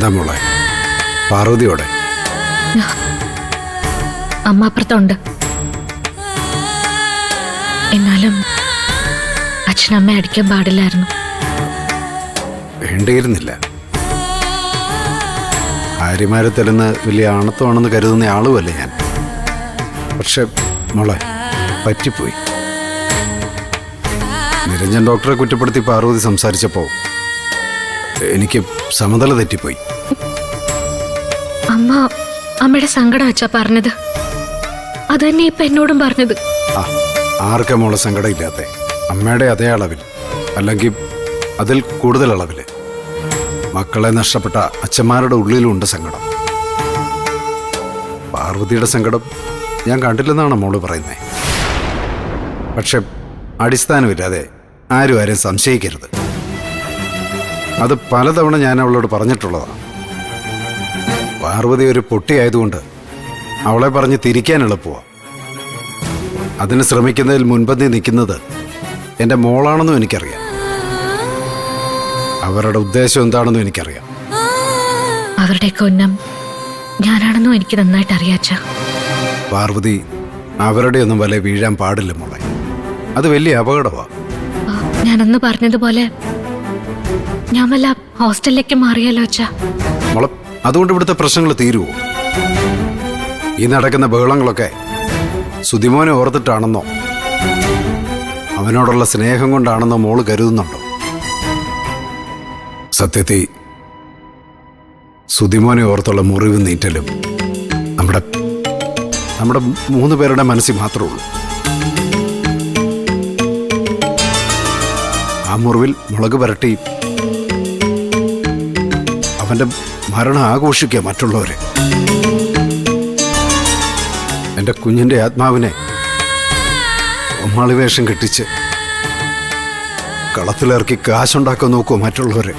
എന്താ മോളെ, പാർവതിയോടെ? അമ്മ അപ്പുറത്തുണ്ട്. എന്നാലും അച്ഛനമ്മയെ അടിക്കാൻ പാടില്ലായിരുന്നു. വേണ്ടിയിരുന്നില്ല. ഭാര്യമാരെ തരുന്ന വലിയ ആണത്വമാണെന്ന് കരുതുന്ന ആളുമല്ലേ ഞാൻ. പക്ഷെ മോളെ, പറ്റിപ്പോയി. നിരഞ്ജൻ ഡോക്ടറെ കുറ്റപ്പെടുത്തി പാർവതി സംസാരിച്ചപ്പോൾ എനിക്ക് സമതല തെറ്റിപ്പോയി. അമ്മയുടെ സങ്കടം വെച്ചാ പറഞ്ഞത്. അത് തന്നെ ഇപ്പൊ എന്നോടും പറഞ്ഞത്. ആർക്കാ മോളെ സങ്കടം ഇല്ലാത്ത? അമ്മയുടെ അതേ അളവിൽ, അല്ലെങ്കിൽ അതിൽ കൂടുതൽ അളവിൽ മക്കളെ നഷ്ടപ്പെട്ട അച്ഛന്മാരുടെ ഉള്ളിലുണ്ട് സങ്കടം. പാർവതിയുടെ സങ്കടം ഞാൻ കണ്ടില്ലെന്നാണ് മോള് പറയുന്നത്. പക്ഷെ അടിസ്ഥാനമില്ലാതെ ആരും സംശയിക്കരുത്. അത് പലതവണ ഞാൻ അവളോട് പറഞ്ഞിട്ടുള്ളതാണ്. പാർവതി ഒരു പൊട്ടിയായതുകൊണ്ട് അവളെ പറഞ്ഞ് തിരിക്കാൻ എളുപ്പമാണ്. അതിന് ശ്രമിക്കുന്നതിൽ മുൻപന്തി നിൽക്കുന്നത് എൻ്റെ മോളാണെന്നും എനിക്കറിയാം. അവരുടെ ഉദ്ദേശം എന്താണെന്നും എനിക്കറിയാം. അവരുടെയൊക്കെ ഉന്നം ഞാനാണെന്നും എനിക്ക് നന്നായിട്ട് അറിയാച്ച. പാർവതി അവരുടെ ഒന്നും വല വീഴാൻ പാടില്ല മോളെ. അത് വലിയ അപകടമാണ്. ഞാനന്ന് പറഞ്ഞതുപോലെ ഞാൻ വല്ല ഹോസ്റ്റലിലേക്ക് മാറിയാലോ അച്ഛാ. മോളെ, അതുകൊണ്ട് ഇവിടുത്തെ പ്രശ്നങ്ങൾ തീരുവോ? ഈ നടക്കുന്ന ബഹളങ്ങളൊക്കെ സുതിമോനെ ഓർത്തിട്ടാണെന്നോ അവനോടുള്ള സ്നേഹം കൊണ്ടാണെന്നോ മോള് കരുതുന്നുണ്ടോ? സത്യത്തിൽ സുതിമോനെ ഓർത്തുള്ള മുറിവ് നീറ്റലും നമ്മുടെ 3 പേരുടെ മനസ്സിൽ മാത്രമേ ഉള്ളൂ. ആ മുറിവിൽ മുളക് പുരട്ടി അവന്റെ മരണം ആഘോഷിക്കുക മറ്റുള്ളവരെ. എൻ്റെ കുഞ്ഞിൻ്റെ ആത്മാവിനെ ഒമ്മാളിവേഷം കെട്ടിച്ച് കളത്തിലിറക്കി കാശുണ്ടാക്കാൻ നോക്കുമോ മറ്റുള്ളവരെ?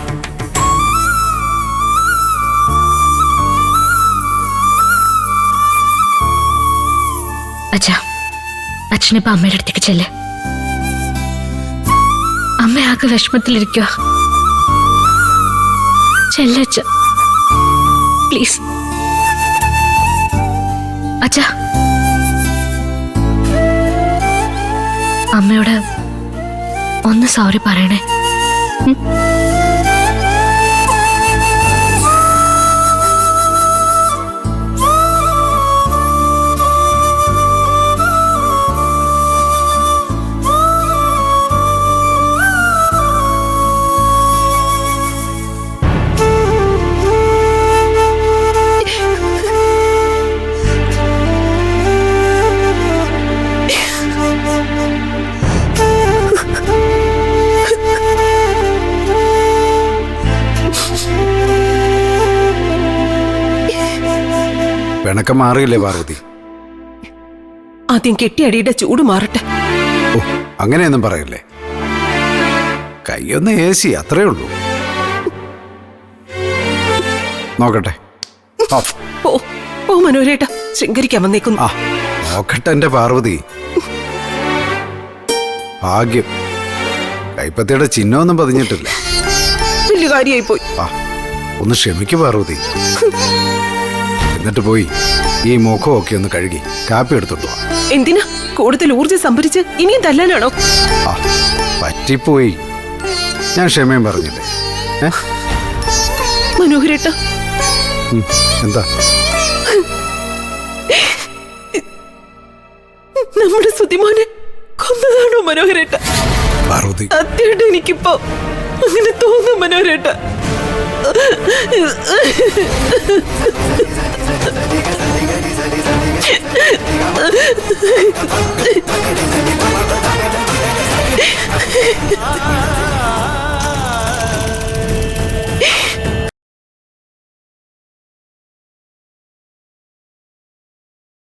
അച്ഛാ, അച്ഛനിപ്പോ അമ്മയുടെ അടുത്തേക്ക് ചെല്ല്. അമ്മ ആകെ വിഷമത്തിലിരിക്കുക. ചെല്ലച്ച പ്ലീസ്. അച്ഛാ, അമ്മയോട് ഒന്ന് സോറി പറയണേ. പിണക്കം മാറിയില്ലേ പാർവതി? ആദ്യം കെട്ടിയടിയുടെ ചൂട് മാറട്ടെ. ഓ, അങ്ങനെയൊന്നും പറയല്ലേ. കൈയൊന്ന് ഏസി, അത്രേ ഉള്ളൂ. നോക്കട്ടെ. ഓ മനോരേട്ടാ, ശൃംഗരിക്കാൻ വന്നേക്കുന്നു. നോക്കട്ടെ എന്റെ പാർവതി. ഭാഗ്യം, കൈപ്പത്തിയുടെ ചിഹ്നമൊന്നും പതിഞ്ഞിട്ടില്ല. വലിയ കാര്യമായി പോയി. ഒന്ന് ക്ഷമിക്കു പാർവതി. എന്നിട്ട് പോയി ഈ മുഖമൊക്കെ ഒന്ന് കഴുകി കാപ്പി എടുത്തോണ്ട് വാ. എന്തിനാ? കൂടുതൽ ഊർജ്ജം സംഭരിച്ച് ഇനിയും തല്ലാനാണോ? പറ്റിപ്പോയി. ഞാൻ ക്ഷമയും പറഞ്ഞില്ലേ. മനോഹരേട്ട, എന്താ? നമ്മുടെ സുതിമോനെ കൊന്നതാണോ മനോഹരേട്ട? പാർവതി, സത്യമായിട്ട് എനിക്കിപ്പോ അങ്ങനെ തോന്നുന്നു മനോഹരേട്ട.